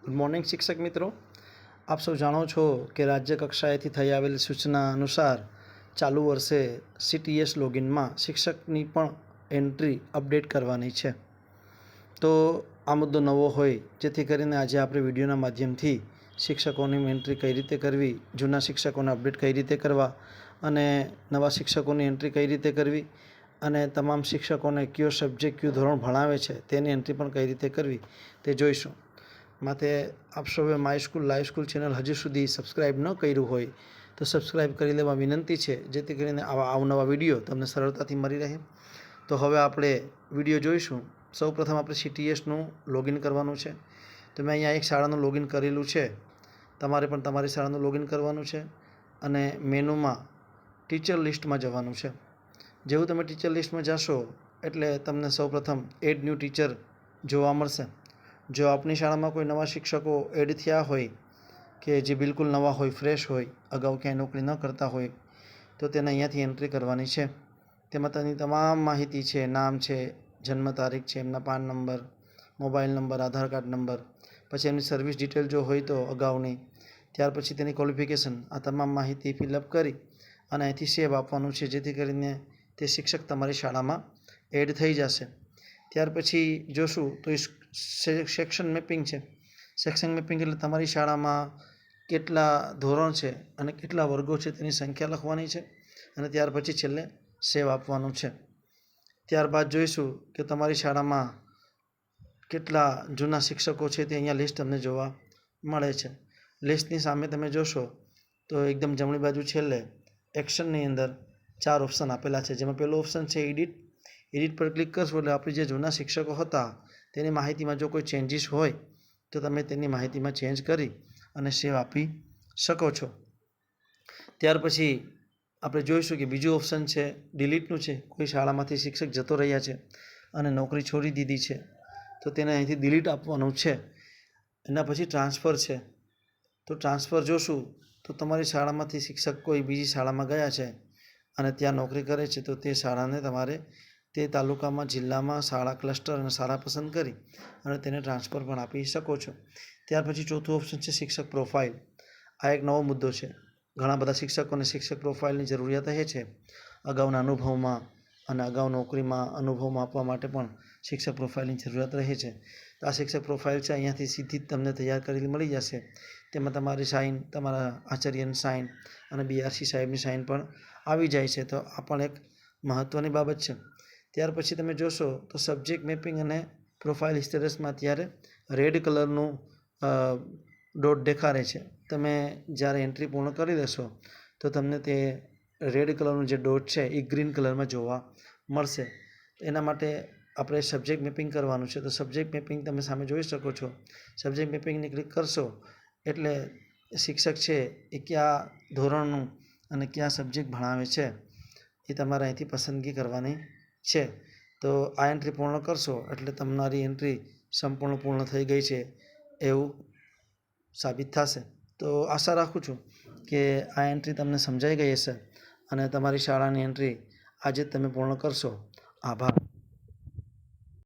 Good morning શિક્ષક મિત્રો, આપ સૌ જાણો છો કે રાજ્ય કક્ષાએથી થઈ આવેલી સૂચના અનુસાર ચાલુ વર્ષે CTS લોગિનમાં શિક્ષકની પણ એન્ટ્રી અપડેટ કરવાની છે। તો આ મુદ્દો નવો હોય જેથી કરીને આજે આપણે વિડીયોના માધ્યમથી શિક્ષકોની એન્ટ્રી કઈ રીતે કરવી, જૂના શિક્ષકોને અપડેટ કઈ રીતે કરવા અને નવા શિક્ષકોની એન્ટ્રી કઈ રીતે કરવી અને તમામ શિક્ષકોને કયો સબ્જેક્ટ કયું ધોરણ ભણાવે છે તેની એન્ટ્રી પણ કઈ રીતે કરવી તે જોઈશું। માટે આપ સૌએ my school live school channel હજી સુધી સબસ્ક્રાઈબ ન કર્યું હોય તો સબસ્ક્રાઈબ કરી લેવા વિનંતી છે, જેથી કરીને આવા અવનવા વિડીયો તમને સરળતાથી મળી રહે। તો હવે આપણે વિડીયો જોઈશું। સૌપ્રથમ આપણે CTSનું લોગિન કરવાનું છે। તો મેં અહીંયા એક શાળાનું લોગિન કરેલું છે, તમારે પણ તમારી શાળાનું લોગિન કરવાનું છે અને મેનુમાં ટીચર લિસ્ટમાં જવાનું છે। જેવું તમે ટીચર લિસ્ટમાં જશો એટલે તમને સૌપ્રથમ એડ ન્યૂ ટીચર જોવા મળશે। જો આપની શાળામાં કોઈ નવા શિક્ષકો એડ થયા હોય કે જે બિલકુલ નવા હોય, ફ્રેશ હોય, અગાઉ ક્યાંય નોકરી ન કરતા હોય તો તેને અહીંયાથી એન્ટ્રી કરવાની છે। તેમાં તેની તમામ માહિતી છે, નામ છે, જન્મ તારીખ છે, એમના પાન નંબર, મોબાઈલ નંબર, આધાર કાર્ડ નંબર, પછી એમની સર્વિસ ડિટેલ જો હોય તો અગાઉની, ત્યાર પછી તેની ક્વોલિફિકેશન, આ તમામ માહિતી ફિલઅપ કરી અને અહીંથી સેવ આપવાનું છે, જેથી કરીને તે શિક્ષક તમારી શાળામાં એડ થઈ જશે। ત્યાર પછી જોશું તો સેક્શન મેપિંગ છે। સેક્શન મેપિંગ એટલે તમારી શાળામાં કેટલા ધોરણ છે અને કેટલા વર્ગો છે તેની સંખ્યા લખવાની છે અને ત્યાર પછી છેલ્લે સેવ આપવાનું છે। ત્યારબાદ જોઈશું કે તમારી શાળામાં કેટલા જૂના શિક્ષકો છે તે અહીંયા લિસ્ટ તમને જોવા મળે છે। લિસ્ટની સામે તમે જોશો તો એકદમ જમણી બાજુ છેલ્લે એક્શનની અંદર 4 ઓપ્શન આપેલા છે, જેમાં પહેલો ઓપ્શન છે એડિટ પર ક્લિક કરશો એટલે આપણી જે જૂના શિક્ષકો હતા તેની માહિતીમાં જો કોઈ ચેન્જીસ હોય તો તમે તેની માહિતીમાં ચેન્જ કરી અને સેવ આપી શકો છો। ત્યાર પછી આપણે જોઈશું કે બીજું ઓપ્શન છે ડિલીટનું છે। કોઈ શાળામાંથી શિક્ષક જતો રહ્યા છે અને નોકરી છોડી દીધી છે તો તેને અહીંથી ડિલીટ આપવાનું છે। એના પછી ટ્રાન્સફર છે। તો ટ્રાન્સફર જોશું તો તમારી શાળામાંથી શિક્ષક કોઈ બીજી શાળામાં ગયા છે અને ત્યાં નોકરી કરે છે તો તે શાળાને તમારે તે તાલુકામાં, જિલ્લામાં શાળા ક્લસ્ટર અને શાળા પસંદ કરી અને તેને ટ્રાન્સફર પણ આપી શકો છો। ત્યાર પછી ચોથું ઓપ્શન છે શિક્ષક પ્રોફાઇલ। આ એક નવો મુદ્દો છે। ઘણા બધા શિક્ષકોને શિક્ષક પ્રોફાઇલની જરૂરિયાત રહે છે, અગાઉના અનુભવમાં અને અગાઉ નોકરીમાં અનુભવમાં આપવા માટે પણ શિક્ષક પ્રોફાઇલની જરૂરિયાત રહે છે। તો આ શિક્ષક પ્રોફાઇલ છે, અહીંયાથી સીધી જ તમને તૈયાર કરેલી મળી જશે। તેમાં તમારી સાઇન, તમારા આચાર્યની સાઇન અને BRC સાહેબની સાઇન પણ આવી જાય છે। તો આ પણ એક મહત્ત્વની બાબત છે। ત્યાર પછી તમે જોશો તો સબ્જેક્ટ મેપિંગ અને પ્રોફાઇલ સ્ટેટસમાં અત્યારે રેડ કલરનું ડોટ દેખાડે છે। તમે જ્યારે એન્ટ્રી પૂર્ણ કરી લેશો તો તમને તે રેડ કલરનું જે ડોટ છે એ ગ્રીન કલરમાં જોવા મળશે। એના માટે આપણે સબ્જેક્ટ મેપિંગ કરવાનું છે। તો સબ્જેક્ટ મેપિંગ તમે સામે જોઈ શકો છો। સબ્જેક્ટ મેપિંગને ક્લિક કરશો એટલે શિક્ષક છે એ કયા ધોરણનું અને કયા સબ્જેક્ટ ભણાવે છે એ તમારે અહીંથી પસંદગી કરવાની છે। તો આ એન્ટ્રી પૂર્ણ કરશો એટલે તમારી એન્ટ્રી સંપૂર્ણ પૂર્ણ થઈ ગઈ છે એવું સાબિત થશે। તો આશા રાખું છું કે આ એન્ટ્રી તમને સમજાઈ ગઈ હશે અને તમારી શાળાની એન્ટ્રી આજે જ તમે પૂર્ણ કરશો। આભાર।